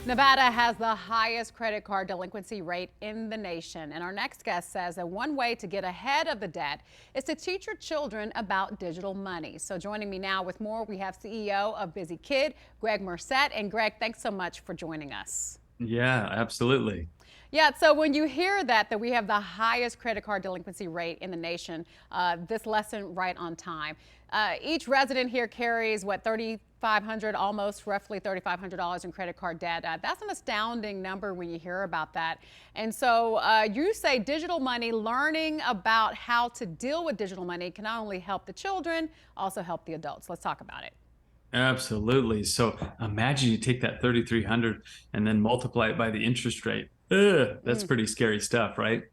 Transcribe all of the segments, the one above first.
Nevada has the highest credit card delinquency rate in the nation. And our next guest says that one way to get ahead of the debt is to teach your children about digital money. So joining me now with more, we have CEO of BusyKid, Gregg Murset. And Greg, thanks so much for joining us. Yeah, absolutely. Yeah, so when you hear that we have the highest credit card delinquency rate in the nation, this lesson right on time. Each resident here carries what, 3,500, almost roughly $3,500 in credit card debt. That's an astounding number when you hear about that. And so you say digital money, learning about how to deal with digital money can not only help the children, also help the adults. Let's talk about it. Absolutely. So imagine you take that 3,300 and then multiply it by the interest rate. Ugh, that's pretty scary stuff, right?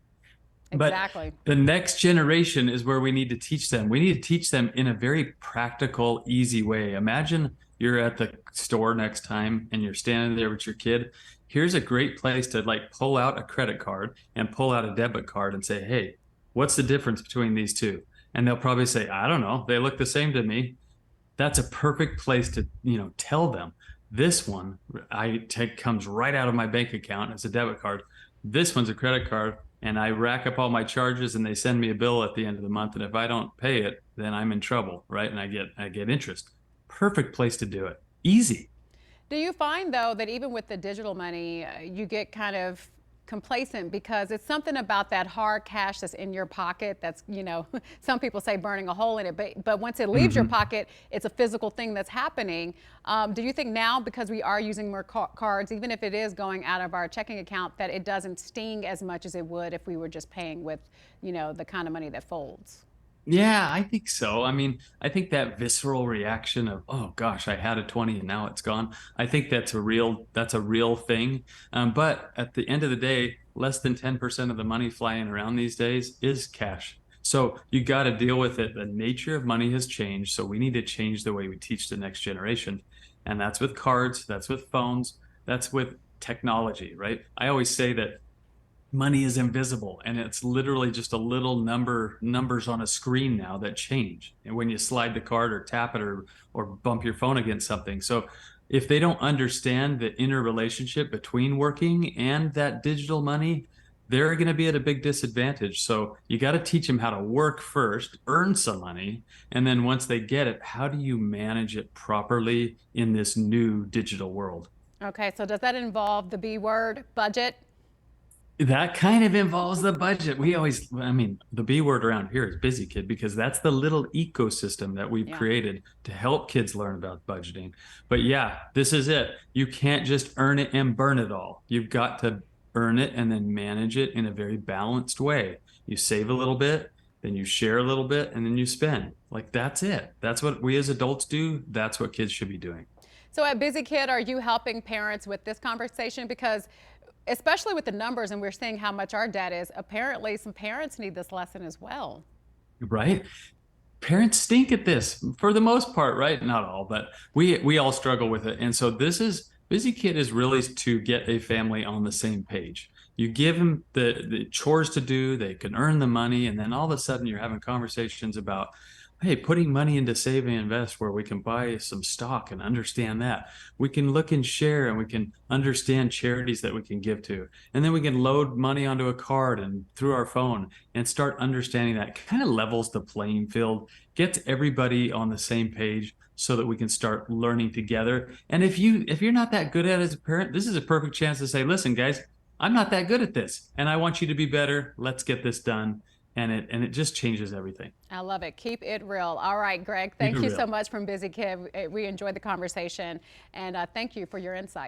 But Exactly. the next generation is where we need to teach them. We need to teach them in a very practical, easy way. Imagine you're at the store next time and you're standing there with your kid. Here's a great place to like pull out a credit card and pull out a debit card and say, "Hey, what's the difference between these two?" And they'll probably say, "I don't know. They look the same to me." That's a perfect place to, tell them this one I take comes right out of my bank account as a debit card. This one's a credit card and I rack up all my charges and they send me a bill at the end of the month. And if I don't pay it, then I'm in trouble, right? And I get interest. Perfect place to do it. Easy. Do you find, though, that even with the digital money, you get kind of complacent because it's something about that hard cash that's in your pocket that's, some people say burning a hole in it, but once it leaves your Mhm. pocket, it's a physical thing that's happening. Do you think now, because we are using more cards, even if it is going out of our checking account, that it doesn't sting as much as it would if we were just paying with, the kind of money that folds? Yeah, I think so. I mean, I think that visceral reaction of, "Oh gosh, I had a 20 and now it's gone." I think that's a real thing. But at the end of the day, less than 10% of the money flying around these days is cash. So you got to deal with it. The nature of money has changed. So we need to change the way we teach the next generation. And that's with cards, that's with phones, that's with technology, right? I always say that money is invisible and it's literally just a little numbers on a screen now that change and when you slide the card or tap it or bump your phone against something. So if they don't understand the interrelationship between working and that digital money, they're going to be at a big disadvantage. So you got to teach them how to work first, earn some money, and then once they get it, how do you manage it properly in this new digital world? Okay, so does that involve the B word, budget? That kind of involves the budget. I mean, the B word around here is BusyKid because that's the little ecosystem that we've Yeah. created to help kids learn about budgeting. But yeah, this is it. You can't just earn it and burn it all. You've got to earn it and then manage it in a very balanced way. You save a little bit, then you share a little bit, and then you spend. Like that's it. That's what we as adults do. That's what kids should be doing. So at BusyKid, are you helping parents with this conversation? Because especially with the numbers and we're seeing how much our debt is, apparently some parents need this lesson as well. Right? Parents stink at this for the most part, right? Not all, but we all struggle with it. And so this is Busy Kid is really to get a family on the same page. You give them the chores to do, they can earn the money, and then all of a sudden you're having conversations about, hey, putting money into save and invest where we can buy some stock and understand that. We can look and share and we can understand charities that we can give to. And then we can load money onto a card and through our phone and start understanding that. Kind of levels the playing field, gets everybody on the same page so that we can start learning together. And if you're not that good at it as a parent, this is a perfect chance to say, "Listen, guys, I'm not that good at this and I want you to be better. Let's get this done." And it just changes everything. I love it. Keep it real. All right, Greg, Keep it thank you so real. much from BusyKid. We enjoyed the conversation and thank you for your insight.